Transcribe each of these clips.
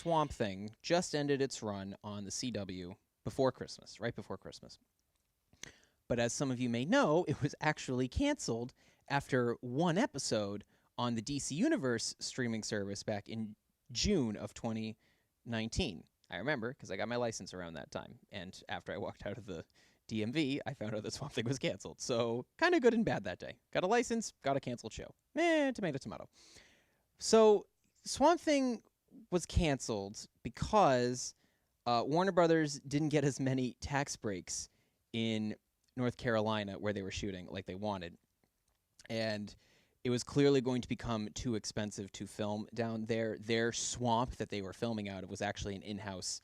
Swamp Thing just ended its run on the CW before Christmas, right before Christmas. But as some of you may know, it was actually canceled after one episode on the DC Universe streaming service back in June of 2019. I remember because I got my license around that time. And after I walked out of the DMV, I found out that Swamp Thing was canceled. So kind of good and bad that day. Got a license, got a canceled show. Tomato, tomato. So Swamp Thing was canceled because Warner Brothers didn't get as many tax breaks in North Carolina where they were shooting like they wanted. And it was clearly going to become too expensive to film down there. Their swamp that they were filming out of was actually an in-house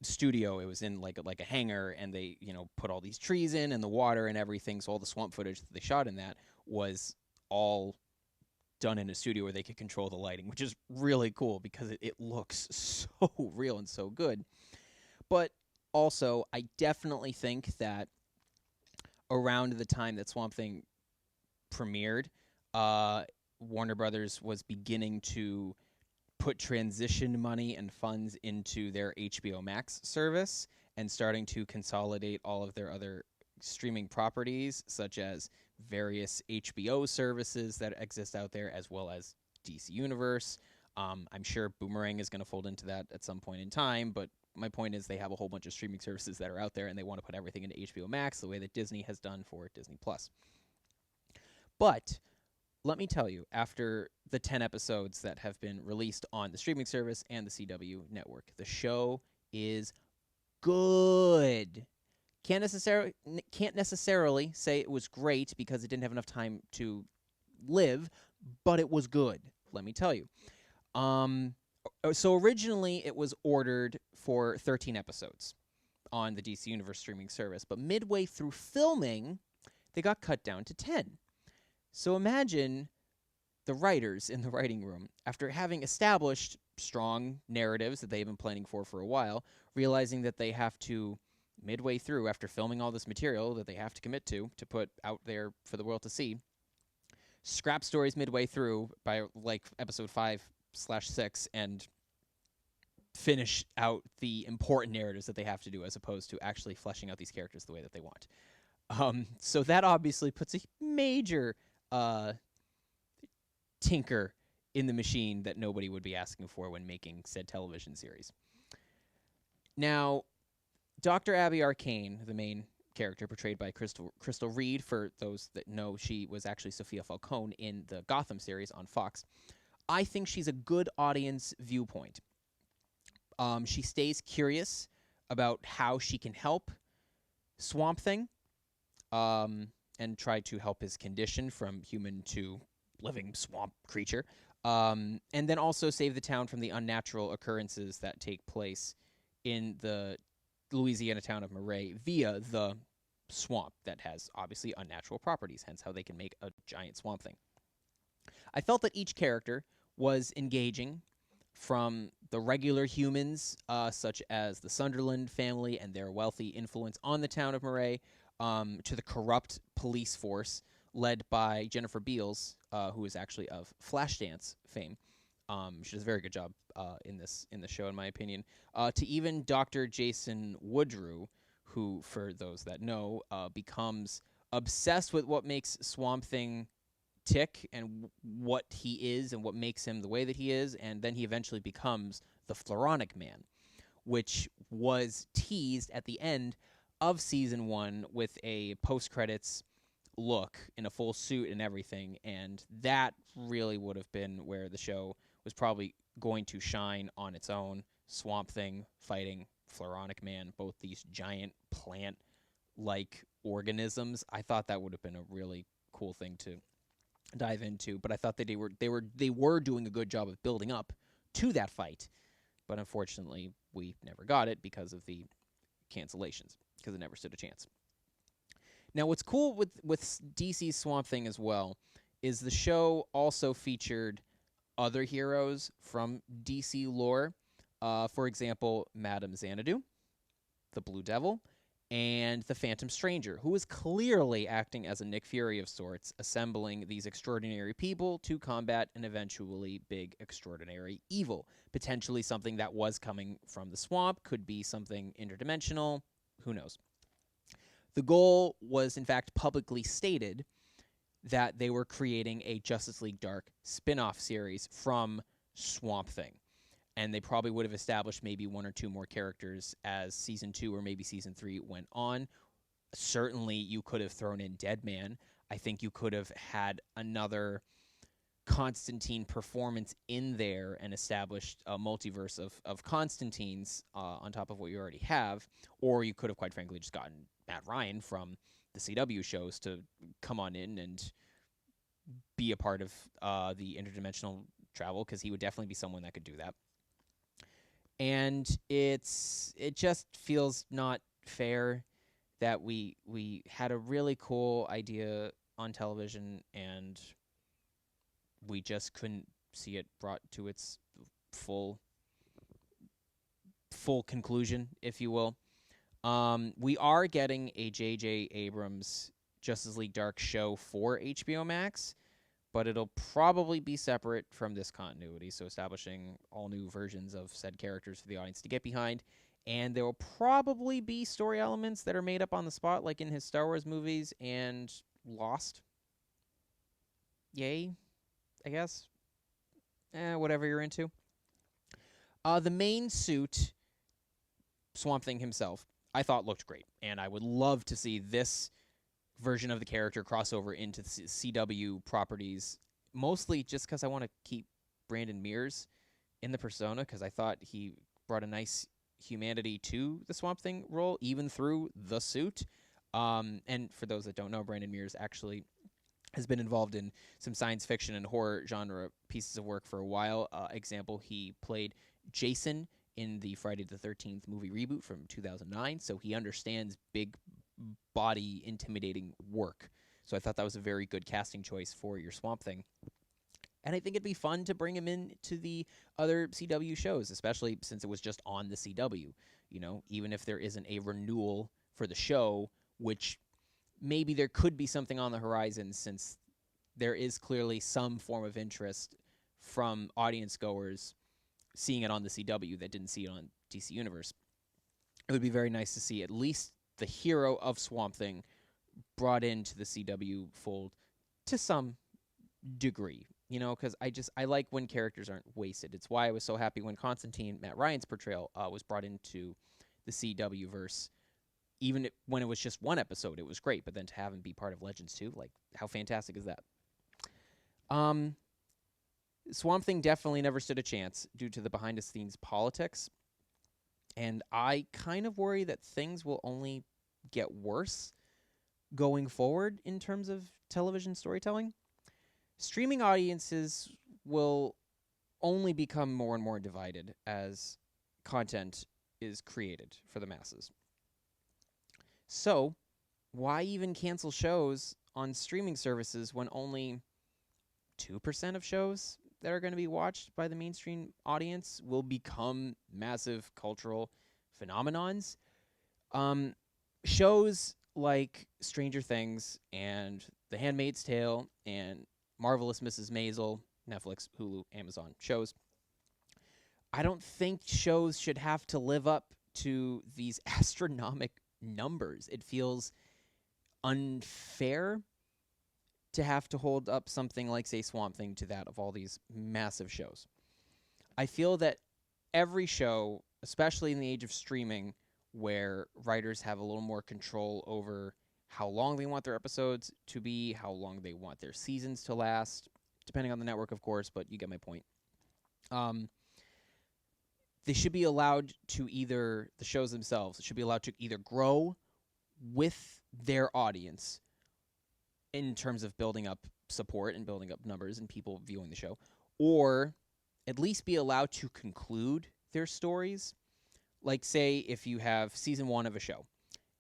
studio. It was in like a hangar, and they put all these trees in and the water and everything. So all the swamp footage that they shot in that was all done in a studio where they could control the lighting, which is really cool because it looks so real and so good. But also, I definitely think that around the time that Swamp Thing premiered, Warner Brothers was beginning to put transition money and funds into their HBO Max service and starting to consolidate all of their other streaming properties, such as various HBO services that exist out there, as well as DC Universe. I'm sure Boomerang is going to fold into that at some point in time, but my point is they have a whole bunch of streaming services that are out there, and they want to put everything into HBO Max the way that Disney has done for Disney+. But let me tell you, after the 10 episodes that have been released on the streaming service and the CW network, the show is good. Can't necessarily say it was great because it didn't have enough time to live, but it was good, let me tell you. So originally it was ordered for 13 episodes on the DC Universe streaming service, but midway through filming, they got cut down to 10. So imagine the writers in the writing room, after having established strong narratives that they've been planning for a while, realizing that they have to, midway through, after filming all this material that they have to commit to put out there for the world to see, scrap stories midway through by like episode 5/6 and finish out the important narratives that they have to do, as opposed to actually fleshing out these characters the way that they want. So that obviously puts a major tinker in the machine that nobody would be asking for when making said television series. Now, Dr. Abby Arcane, the main character portrayed by Crystal Reed, for those that know, she was actually Sophia Falcone in the Gotham series on Fox. I think she's a good audience viewpoint. She stays curious about how she can help Swamp Thing and try to help his condition from human to living swamp creature, and then also save the town from the unnatural occurrences that take place in the Louisiana town of Murray via the swamp that has obviously unnatural properties, hence how they can make a giant swamp thing. I felt that each character was engaging, from the regular humans, such as the Sunderland family and their wealthy influence on the town of Murray, to the corrupt police force led by Jennifer Beals, who is actually of Flashdance fame. She does a very good job in the show, in my opinion. To even Dr. Jason Woodrue, who, for those that know, becomes obsessed with what makes Swamp Thing tick and what he is and what makes him the way that he is, and then he eventually becomes the Floronic Man, which was teased at the end of season 1 with a post-credits look in a full suit and everything, and that really would have been where the show was probably going to shine on its own. Swamp Thing fighting Floronic Man, both these giant plant-like organisms. I thought that would have been a really cool thing to dive into, but I thought that they were doing a good job of building up to that fight, but unfortunately we never got it because of the cancellations, because it never stood a chance. Now, what's cool with DC's Swamp Thing as well is the show also featured other heroes from DC lore. For example, Madame Xanadu, the Blue Devil, and the Phantom Stranger, who is clearly acting as a Nick Fury of sorts, assembling these extraordinary people to combat an eventually big extraordinary evil. Potentially something that was coming from the swamp, could be something interdimensional, who knows. The goal was, in fact, publicly stated that they were creating a Justice League Dark spin-off series from Swamp Thing. And they probably would have established maybe one or two more characters as season 2 or maybe season 3 went on. Certainly, you could have thrown in Deadman. I think you could have had another Constantine performance in there and established a multiverse of Constantines on top of what you already have. Or you could have, quite frankly, just gotten Matt Ryan from the CW shows to come on in and be a part of the interdimensional travel, because he would definitely be someone that could do that. And it just feels not fair that we had a really cool idea on television and we just couldn't see it brought to its full conclusion, if you will. We are getting a J.J. Abrams Justice League Dark show for HBO Max, but it'll probably be separate from this continuity, so establishing all new versions of said characters for the audience to get behind. And there will probably be story elements that are made up on the spot, like in his Star Wars movies and Lost. Yay, I guess. Whatever you're into. The main suit, Swamp Thing himself, I thought looked great, and I would love to see this version of the character crossover into the CW properties, mostly just because I want to keep Brandon Mears in the persona, because I thought he brought a nice humanity to the Swamp Thing role, even through the suit. And for those that don't know, Brandon Mears actually has been involved in some science fiction and horror genre pieces of work for a while. Example, he played Jason in the Friday the 13th movie reboot from 2009, so he understands big body intimidating work. So I thought that was a very good casting choice for your Swamp Thing. And I think it'd be fun to bring him into the other CW shows, especially since it was just on the CW. You know, even if there isn't a renewal for the show, which maybe there could be something on the horizon, since there is clearly some form of interest from audience goers seeing it on the CW that didn't see it on DC Universe. It would be very nice to see at least the hero of Swamp Thing brought into the CW fold to some degree, you know, because I like when characters aren't wasted. It's why I was so happy when Constantine, Matt Ryan's portrayal, was brought into the CW verse. Even when it was just one episode, it was great, but then to have him be part of Legends too, like, how fantastic is that? Swamp Thing definitely never stood a chance due to the behind-the-scenes politics. And I kind of worry that things will only get worse going forward in terms of television storytelling. Streaming audiences will only become more and more divided as content is created for the masses. So, why even cancel shows on streaming services when only 2% of shows that are going to be watched by the mainstream audience will become massive cultural phenomenons? Shows like Stranger Things and The Handmaid's Tale and Marvelous Mrs. Maisel, Netflix, Hulu, Amazon shows, I don't think shows should have to live up to these astronomical numbers. It feels unfair to have to hold up something like, say, Swamp Thing to that of all these massive shows. I feel that every show, especially in the age of streaming, where writers have a little more control over how long they want their episodes to be, how long they want their seasons to last, depending on the network, of course, but you get my point. They should be allowed to the shows themselves should be allowed to either grow with their audience in terms of building up support and building up numbers and people viewing the show, or at least be allowed to conclude their stories. Like, say, if you have season 1 of a show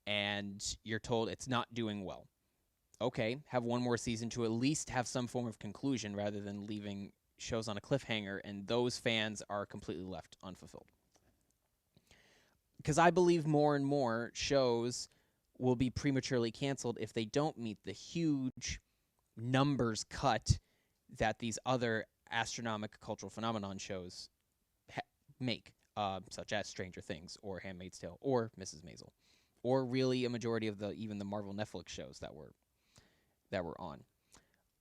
and you're told it's not doing well, okay, have one more season to at least have some form of conclusion rather than leaving shows on a cliffhanger and those fans are completely left unfulfilled. Because I believe more and more shows will be prematurely canceled if they don't meet the huge numbers cut that these other astronomical cultural phenomenon shows make, such as Stranger Things or Handmaid's Tale or Mrs. Maisel, or really a majority of even the Marvel Netflix shows that were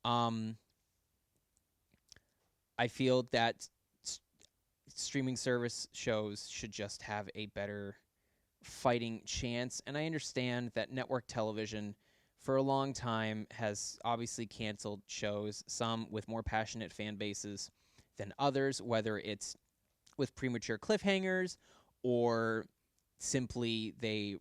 on. I feel that streaming service shows should just have a better fighting chance, and I understand that network television for a long time has obviously canceled shows, some with more passionate fan bases than others, whether it's with premature cliffhangers or simply they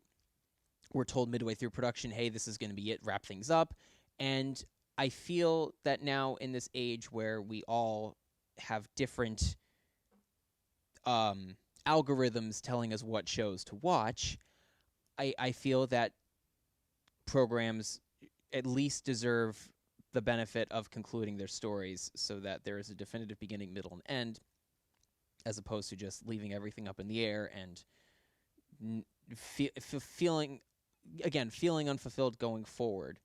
were told midway through production, hey, this is going to be it, wrap things up. And I feel that now in this age where we all have different algorithms telling us what shows to watch, I feel that programs at least deserve the benefit of concluding their stories so that there is a definitive beginning, middle, and end, as opposed to just leaving everything up in the air and feeling unfulfilled going forward.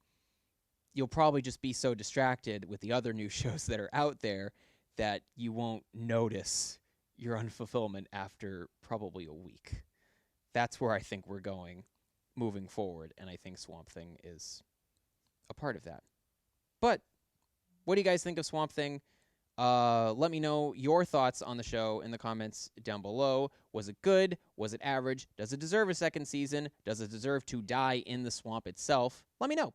You'll probably just be so distracted with the other new shows that are out there that you won't notice your unfulfillment after probably a week. That's where I think we're going moving forward, and I think Swamp Thing is a part of that. But what do you guys think of Swamp Thing? Let me know your thoughts on the show in the comments down below. Was it good? Was it average? Does it deserve a second season? Does it deserve to die in the swamp itself? Let me know.